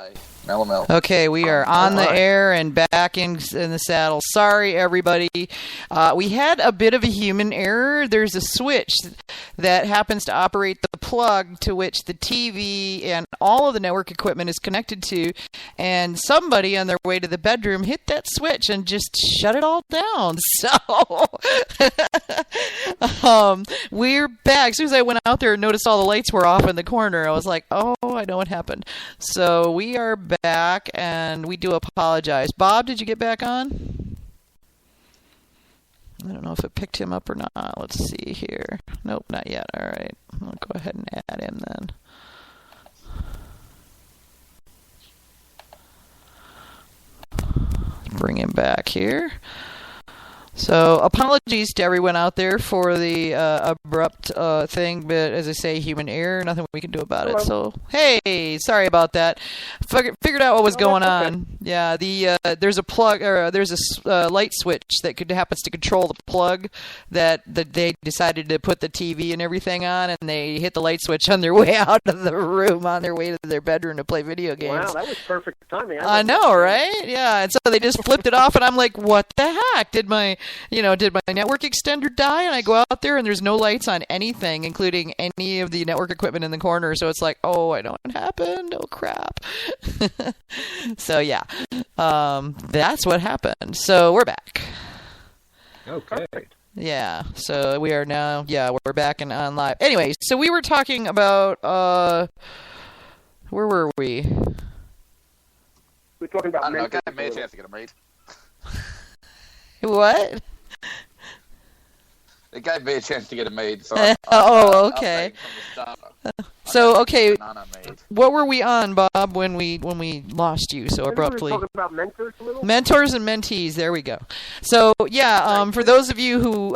Hi. Mellow. Okay, we are on the air and back in the saddle. Sorry, everybody. We had a bit of a human error. There's a switch that happens to operate the plug to which the TV and all of the network equipment is connected to, and somebody on their way to the bedroom hit that switch and just shut it all down. So we're back. As soon as I went out there and noticed all the lights were off in the corner, I was like, oh, I know what happened. So we are back, and we do apologize. Bob, did you get back on? I don't know if it picked him up or not. Let's see here. Nope, not yet. All right. I'll go ahead and add him then. Bring him back here. So apologies to everyone out there for the abrupt thing, but as I say, human error, nothing we can do about it. So, hey, sorry about that. Figured out what was going on. Yeah, there's a plug, or there's a light switch that happens to control the plug that they decided to put the TV and everything on, and they hit the light switch on their way out of the room, on their way to their bedroom to play video games. Wow, that was perfect timing. I know, right? Yeah, and so they just flipped it off, and I'm like, what the heck? Did my network extender die? And I go out there and there's no lights on anything, including any of the network equipment in the corner. So it's like, oh, I know what happened. Oh, crap. So, yeah, that's what happened. So we're back. Okay. Yeah, so we are now, we're back and on live. Anyway, so we were talking about, where were we? We're talking about mentors. I made a chance to get them right. What? The guy made a chance to get it made. So okay. So, okay, what were we on, Bob, when we lost you so abruptly? We were talking about mentors a little? Mentors and mentees, there we go. So, yeah, for those of you who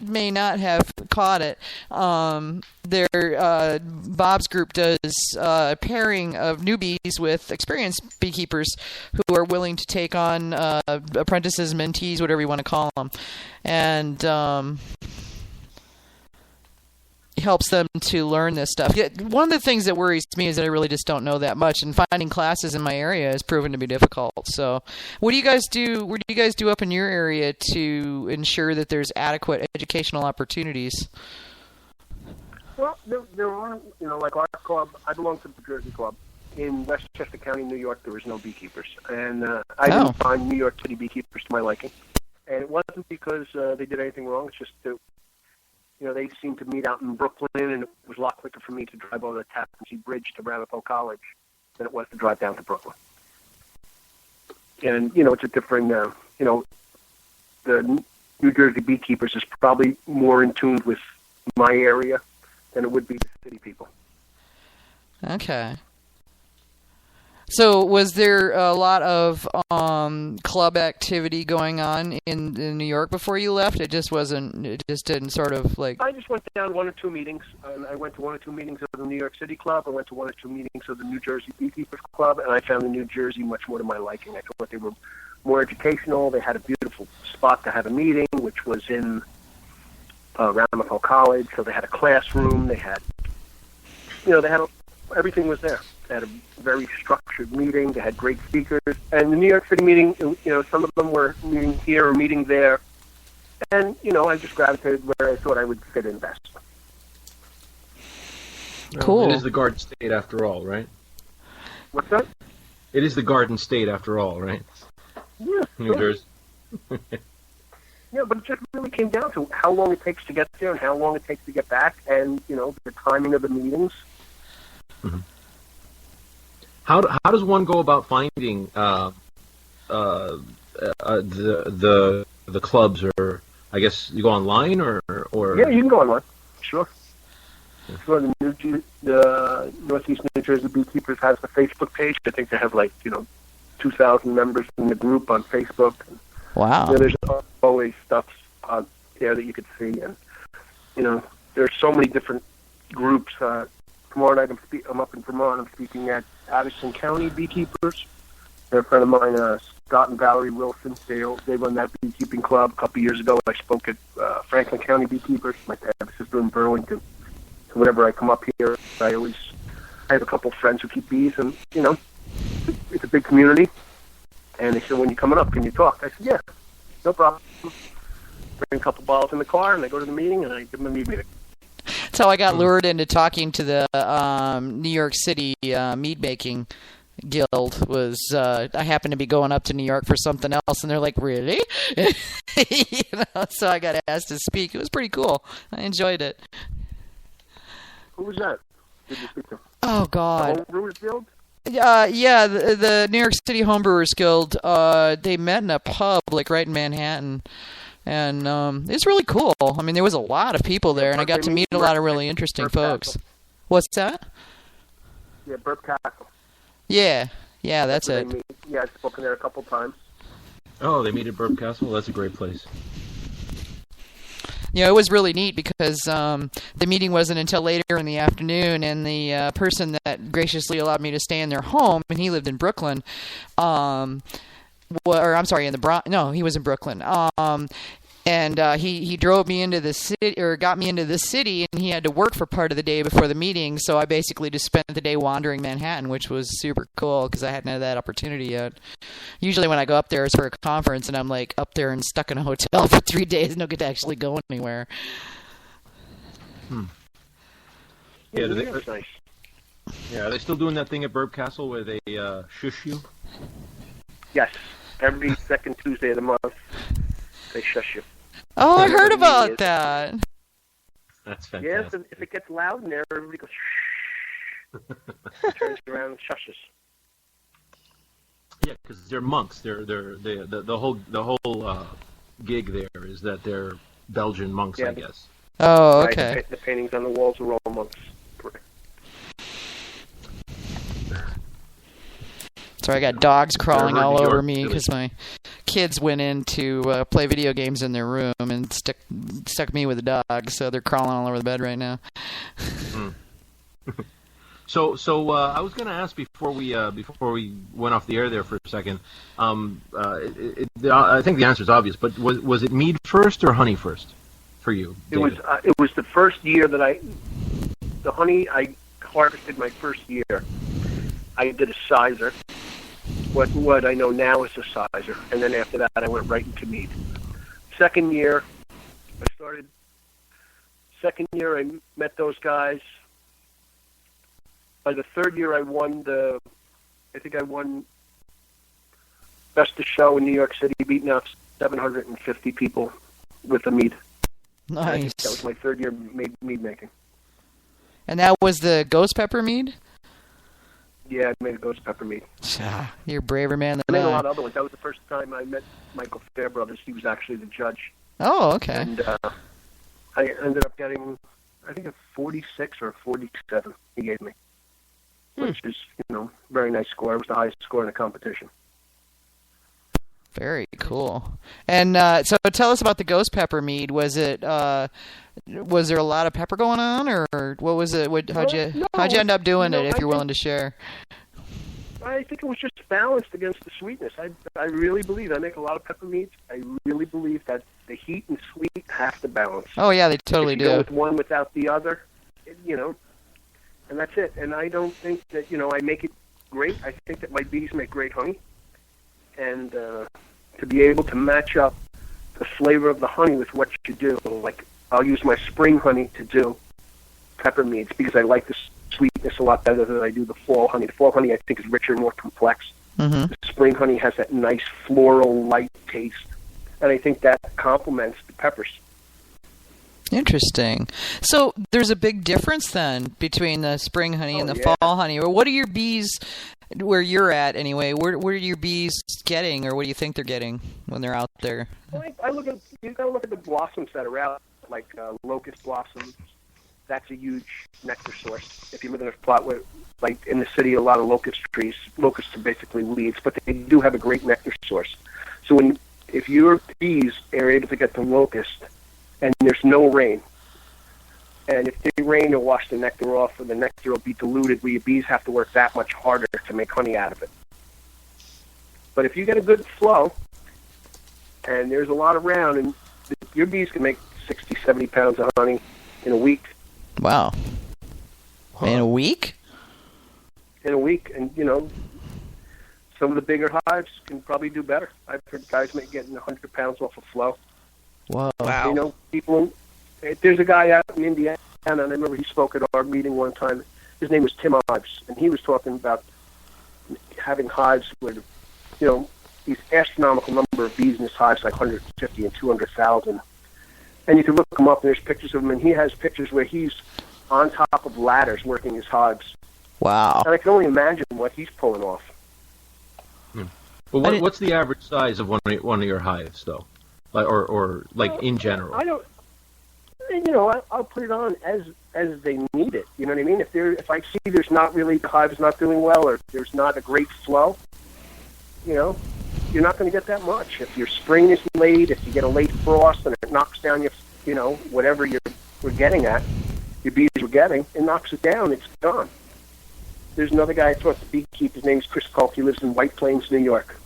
may not have caught it, Bob's group does a pairing of newbies with experienced beekeepers who are willing to take on apprentices, mentees, whatever you want to call them, and helps them to learn this stuff. One of the things that worries me is that I really just don't know that much, and finding classes in my area has proven to be difficult. So what do you guys do? What do you guys do up in your area to ensure that there's adequate educational opportunities? Well, there are, like our club, I belong to the Jersey Club. In Westchester County, New York, there was no beekeepers. And I didn't find New York City beekeepers to my liking. And it wasn't because they did anything wrong. It's just that, they seemed to meet out in Brooklyn, and it was a lot quicker for me to drive over the Tappan Zee Bridge to Ramapo College than it was to drive down to Brooklyn. And, it's a different, the New Jersey Beekeepers is probably more in tune with my area than it would be the city people. Okay. So was there a lot of club activity going on in New York before you left? It just didn't sort of like... I just went down one or two meetings. I went to one or two meetings of the New York City Club. I went to one or two meetings of the New Jersey Beekeepers Club, and I found the New Jersey much more to my liking. I thought they were more educational. They had a beautiful spot to have a meeting, which was in Ramapo College. So they had a classroom. They had, everything was there. They had a very structured meeting. They had great speakers. And the New York City meeting, some of them were meeting here or meeting there. And, I just gravitated where I thought I would fit in best. Cool. It is the Garden State after all, right? What's that? It is the Garden State after all, right? Yeah. New Jersey. Yeah, but it just really came down to how long it takes to get there and how long it takes to get back and, the timing of the meetings. Mm-hmm. How does one go about finding the clubs, or I guess you go online or? Yeah, you can go online. Sure. So the Northeast New Jersey Beekeepers has the Facebook page. I think they have 2,000 members in the group on Facebook. Wow. There's always stuff out there that you could see, and there's so many different groups. Tomorrow night I'm up in Vermont. I'm speaking at Addison County Beekeepers. They're a friend of mine, Scott and Valerie Wilson. They run that beekeeping club. A couple of years ago, I spoke at Franklin County Beekeepers. My sister in Burlington. So whenever I come up here, I always I have a couple friends who keep bees, and it's a big community. And they said, when you're coming up, can you talk? I said, yeah, no problem. Bring a couple bottles in the car, and I go to the meeting, and I give them a mead meeting. That's how I got lured into talking to the New York City mead making guild. Was I happened to be going up to New York for something else, and they're like, "Really?" So I got asked to speak. It was pretty cool. I enjoyed it. Who was that? Did you speak to? Oh God. The Brewers Guild? Yeah, the New York City Homebrewers Guild. They met in a pub, like right in Manhattan, and it's really cool. I mean, there was a lot of people there, and I got to meet a lot of really interesting folks. What's that? Yeah, Burp Castle. Yeah, that's it. Yeah, I've spoken there a couple times. Oh, they meet at Burp Castle? That's a great place. It was really neat because the meeting wasn't until later in the afternoon, and the person that graciously allowed me to stay in their home, and he lived in Brooklyn, in the Bronx. No, he was in Brooklyn. And he drove me into the city, or got me into the city, and he had to work for part of the day before the meeting. So I basically just spent the day wandering Manhattan, which was super cool because I hadn't had that opportunity yet. Usually when I go up there, it's for a conference, and I'm like up there and stuck in a hotel for 3 days and don't get to actually go anywhere. Yeah, that's nice. Yeah, are they still doing that thing at Burp Castle where they shush you? Yes, every second Tuesday of the month. They shush you. Oh, I heard about that. That's fantastic. Yes, if it gets loud in there, everybody goes shh. Turns around and shushes. Yeah, because they're monks. The whole gig there is that they're Belgian monks, I guess. Oh, okay. Right, the paintings on the walls are all monks. Correct. So I got dogs crawling all New over York, me because my kids went in to play video games in their room and stuck me with the dogs, so they're crawling all over the bed right now. So I was going to ask before we went off the air there for a second. I think the answer is obvious, but was it mead first or honey first for you, David? It was the first year that the honey I harvested my first year. I did a sizer. What I know now is a sizer, and then after that I went right into mead. Second year I met those guys. By the third year I won Best of Show in New York City, beating out 750 people with the mead. Nice. That was my third year mead making. And that was the ghost pepper mead? Yeah, I made a ghost pepper mead. You're a braver man than I made a lot of other ones. That was the first time I met Michael Fairbrothers. He was actually the judge. Oh, okay. And I ended up getting, I think, a 46 or a 47 he gave me, which is, very nice score. It was the highest score in the competition. Very cool. And so tell us about the ghost pepper mead. Was there a lot of pepper going on, or what was it? How'd you end up doing it, if you're willing to share? I think it was just balanced against the sweetness. I really believe, I make a lot of pepper meads. I really believe that the heat and sweet have to balance. Oh, yeah, they totally do. Go with one without the other, and that's it. And I don't think that, I make it great. I think that my bees make great honey. And to be able to match up the flavor of the honey with what you do, like I'll use my spring honey to do pepper meads because I like the sweetness a lot better than I do the fall honey. The fall honey I think is richer, more complex. Mm-hmm. The spring honey has that nice floral, light taste, and I think that complements the peppers. Interesting. So there's a big difference then between the spring honey and the fall honey. Or what are your bees, where you're at anyway, what are your bees getting, or what do you think they're getting when they're out there? Well, you gotta look at the blossoms that are out, like locust blossoms. That's a huge nectar source. If you live in a spot where, like in the city, a lot of locust trees, locusts are basically weeds, but they do have a great nectar source. So if your bees are able to get the locust, and there's no rain, and if they rain, it'll wash the nectar off, or the nectar will be diluted, where your bees have to work that much harder to make honey out of it. But if you get a good flow, and there's a lot around, and your bees can make 60, 70 pounds of honey in a week. Wow. In a week? in a week, and some of the bigger hives can probably do better. I've heard guys getting 100 pounds off of flow. Whoa. Wow. People. There's a guy out in Indiana, and I remember he spoke at our meeting one time. His name was Tim Ives, and he was talking about having hives with, these astronomical number of bees in his hives, like 150 and 200,000. And you can look him up, and there's pictures of him, and he has pictures where he's on top of ladders working his hives. Wow. And I can only imagine what he's pulling off. Well, what's the average size of one of your hives, though, or in general? I don't. I'll put it on as they need it. You know what I mean? If I see the hive's not doing well, or there's not a great flow, you're not going to get that much. If your spring is late, if you get a late frost and it knocks down your, whatever we're getting at, your bees were getting, it knocks it down, it's gone. There's another guy I taught to beekeep. His name's Chris Culp. He lives in White Plains, New York.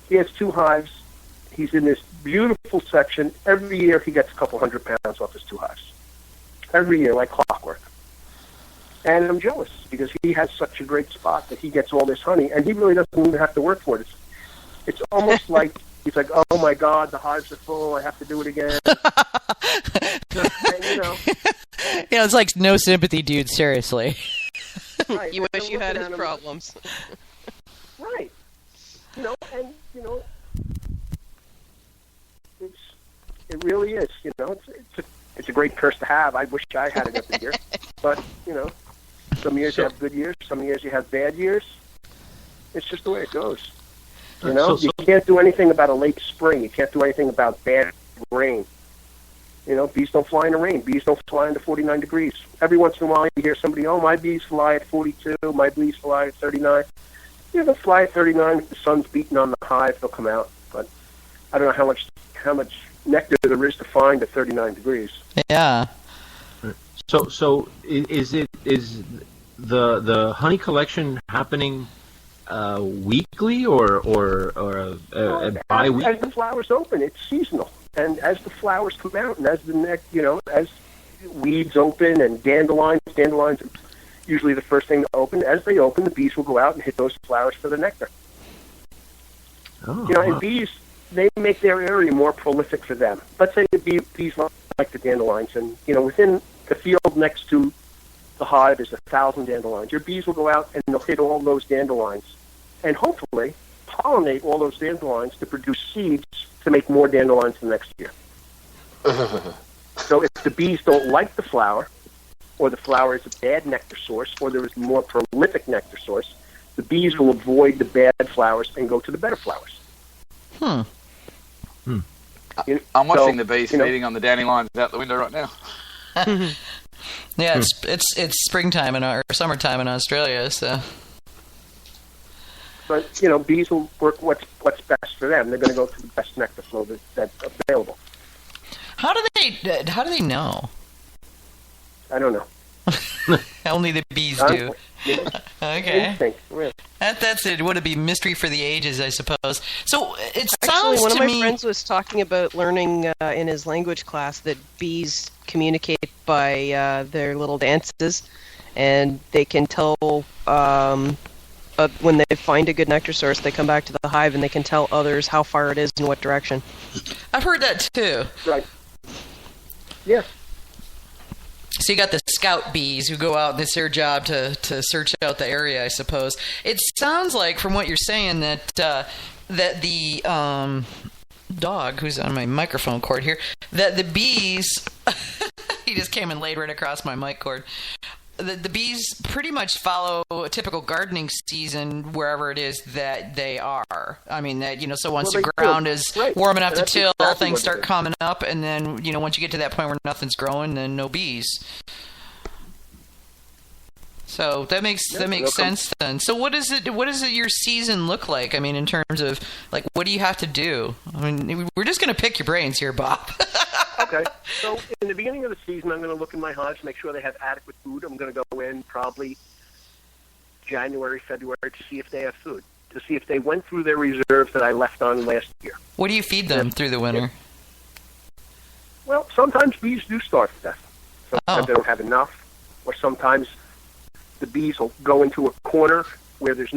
He has 2 hives. He's in this beautiful section. Every year he gets a couple 100 pounds off his 2 hives. Every year, like clockwork. And I'm jealous because he has such a great spot that he gets all this honey, and he really doesn't even have to work for it. It's almost like he's like, oh my God, the hives are full. I have to do it again. And, it's like no sympathy, dude. Seriously. Right. You wish you had his problems. Right. It really is. It's a great curse to have. I wish I had it every year. But, some years you have good years, some years you have bad years. It's just the way it goes. You can't do anything about a late spring. You can't do anything about bad rain. Bees don't fly in the rain. Bees don't fly into 49 degrees. Every once in a while you hear somebody, oh, my bees fly at 42, my bees fly at 39. They'll fly at 39. If the sun's beating on the hive, they'll come out. But I don't know how much nectar there is to find at 39 degrees. Yeah. So is the honey collection happening weekly or bi-weekly? As the flowers open, it's seasonal, and as the flowers come out, and as as weeds open and dandelions are usually the first thing to open. As they open, the bees will go out and hit those flowers for the nectar. And bees, they make their area more prolific for them. Let's say the bees like the dandelions, and within the field next to the hive is 1,000 dandelions. Your bees will go out and they'll hit all those dandelions, and hopefully pollinate all those dandelions to produce seeds to make more dandelions the next year. So if the bees don't like the flower, or the flower is a bad nectar source, or there is a more prolific nectar source, the bees will avoid the bad flowers and go to the better flowers. I'm watching the bees feeding on the dandelions out the window right now. Yeah, it's springtime or summertime in Australia, so. But bees will work what's best for them. They're going to go to the best nectar flow that's available. How do they know? I don't know. Only the bees do. Okay. Instinct, really. That's it. Would it be mystery for the ages, I suppose? So it sounds Actually, one to of my me... friends was talking about learning in his language class that bees communicate by their little dances, and they can tell when they find a good nectar source, they come back to the hive and they can tell others how far it is in what direction. I've heard that too. Right. Yes. So you got the scout bees who go out, and it's their job to search out the area, I suppose. It sounds like, from what you're saying, that the dog, who's on my microphone cord here, that the bees... he just came and laid right across my mic cord. The bees pretty much follow a typical gardening season wherever it is that they are. I mean, that so once the ground is warm enough to till, things start coming up, and then once you get to that point where nothing's growing, then no bees. So that makes sense then. So what is it? What does your season look like? I mean, in terms of what do you have to do? I mean, we're just going to pick your brains here, Bob. Okay. So in the beginning of the season, I'm going to look in my hives, make sure they have adequate food. I'm going to go in probably January, February to see if they have food, to see if they went through their reserves that I left on last year. What do you feed them through the winter? Well, sometimes bees do starve to death. Sometimes they don't have enough, or sometimes the bees will go into a corner where there's